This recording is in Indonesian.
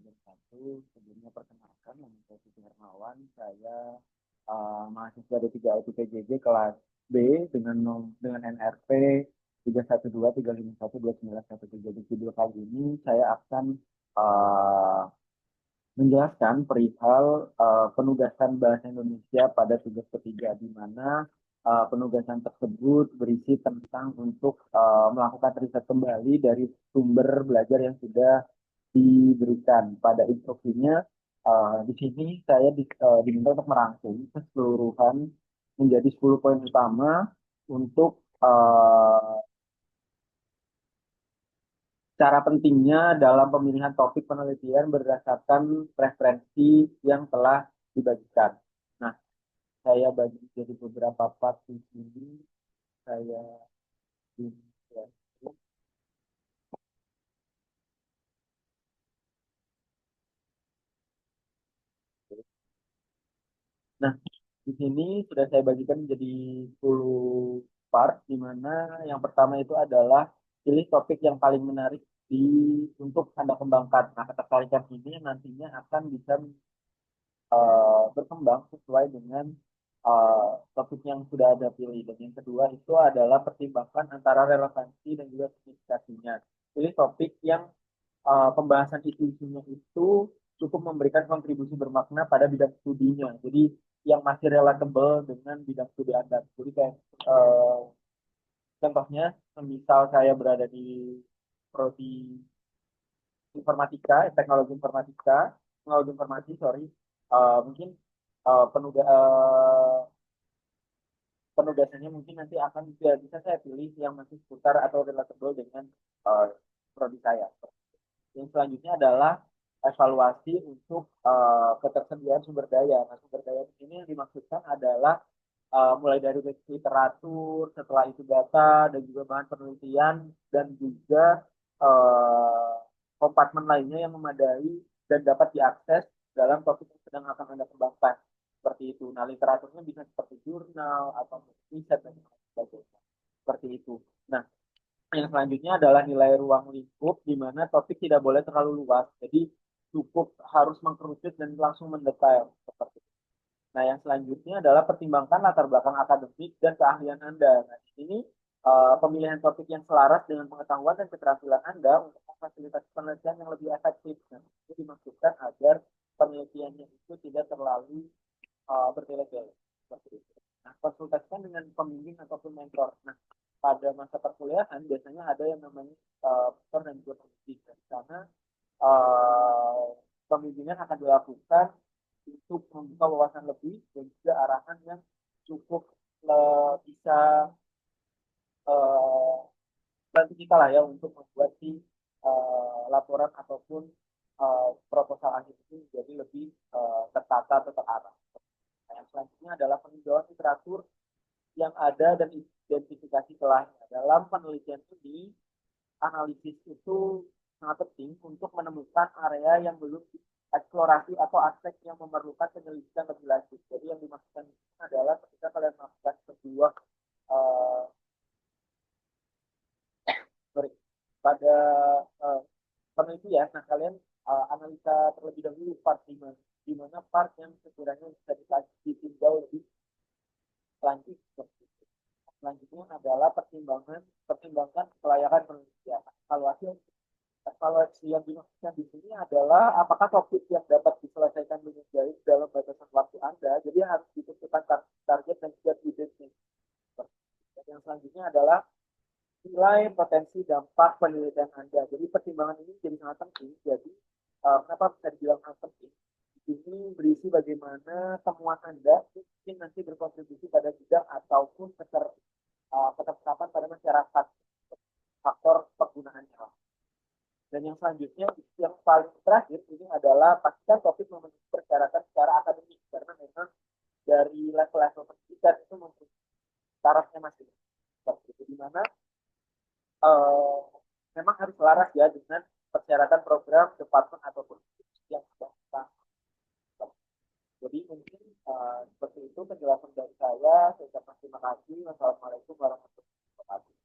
jam 1. Sebelumnya perkenalkan, nama saya Siti Hermawan. Saya mahasiswa D3 IT PJJ kelas B dengan NRP 31235129113. Di video kali ini saya akan uh, menjelaskan perihal penugasan bahasa Indonesia pada tugas ketiga, di mana penugasan tersebut berisi tentang untuk melakukan riset kembali dari sumber belajar yang sudah diberikan. Pada instruksinya, di sini saya diminta untuk merangkum keseluruhan menjadi 10 poin utama untuk cara pentingnya dalam pemilihan topik penelitian berdasarkan referensi yang telah dibagikan. Nah, saya bagi jadi beberapa part di sini. Saya Nah, di sini sudah saya bagikan menjadi 10 part, di mana yang pertama itu adalah pilih topik yang paling menarik untuk Anda kembangkan. Nah, ketertarikan ini nantinya akan bisa berkembang sesuai dengan topik yang sudah Anda pilih. Dan yang kedua itu adalah pertimbangkan antara relevansi dan juga signifikasinya. Pilih topik yang pembahasan isu-isunya itu cukup memberikan kontribusi bermakna pada bidang studinya. Jadi yang masih relatable dengan bidang studi Anda. Jadi kayak contohnya, misal saya berada di prodi informatika, teknologi informasi, sorry, mungkin penugas penugasannya mungkin nanti akan bisa saya pilih yang masih seputar atau relatable dengan uh, prodi saya. Yang selanjutnya adalah evaluasi untuk ketersediaan sumber daya. Nah, sumber daya di sini yang dimaksudkan adalah mulai dari literatur, setelah itu data, dan juga bahan penelitian, dan juga uh, kompartemen lainnya yang memadai dan dapat diakses dalam topik yang sedang akan Anda kembangkan. Seperti itu. Nah, literaturnya bisa seperti jurnal atau riset dan sebagainya. Seperti itu. Nah, yang selanjutnya adalah nilai ruang lingkup, di mana topik tidak boleh terlalu luas. Jadi cukup harus mengkerucut dan langsung mendetail. Seperti itu. Nah, yang selanjutnya adalah pertimbangkan latar belakang akademik dan keahlian Anda. Nah, di sini pemilihan topik yang selaras dengan pengetahuan dan keterampilan Anda untuk memfasilitasi penelitian yang lebih efektif. Nah, itu dimaksudkan agar penelitiannya itu tidak terlalu bertele-tele. Seperti itu. Nah, konsultasikan dengan pembimbing ataupun mentor. Nah, pada masa perkuliahan biasanya ada yang namanya mentor dan juga pembimbing. Di sana uh, pembimbingan akan dilakukan untuk membuka wawasan lebih dan juga arahan yang cukup bisa uh, bantu kita lah ya untuk membuat laporan ataupun proposal akhir itu menjadi lebih tertata atau terarah. Nah, yang selanjutnya adalah peninjauan literatur yang ada dan identifikasi celahnya. Dalam penelitian ini, analisis itu sangat penting untuk menemukan area yang belum eksplorasi atau aspek yang memerlukan penyelidikan lebih lanjut. Jadi yang dimaksudkan adalah ketika kalian melakukan sebuah uh, pada uh, penelitian, nah kalian analisa terlebih dahulu part di mana part yang sekiranya bisa ditinjau lebih lanjut. Selanjutnya adalah pertimbangkan kelayakan penelitian. Evaluasi yang dimaksudkan di sini adalah apakah topik yang dapat diselesaikan dengan baik dalam batasan waktu Anda. Jadi harus ditentukan target dan juga tujuannya. Dan yang selanjutnya adalah nilai potensi dampak penelitian Anda. Jadi pertimbangan ini jadi sangat penting. Jadi kenapa bisa dibilang sangat penting? Ini berisi bagaimana temuan Anda mungkin nanti berkontribusi pada bidang ataupun ketercapaian pada masyarakat, faktor penggunaannya. Dan yang selanjutnya, yang paling terakhir ini adalah pastikan topik memenuhi persyaratan secara akademik, karena memang dari level-level pendidikan itu mempunyai tarafnya masing seperti itu, di mana uh, memang harus selaras ya dengan persyaratan program, departemen ataupun yang sudah kita. Jadi mungkin seperti itu penjelasan dari saya. Saya ucapkan terima kasih. Wassalamualaikum warahmatullahi wabarakatuh.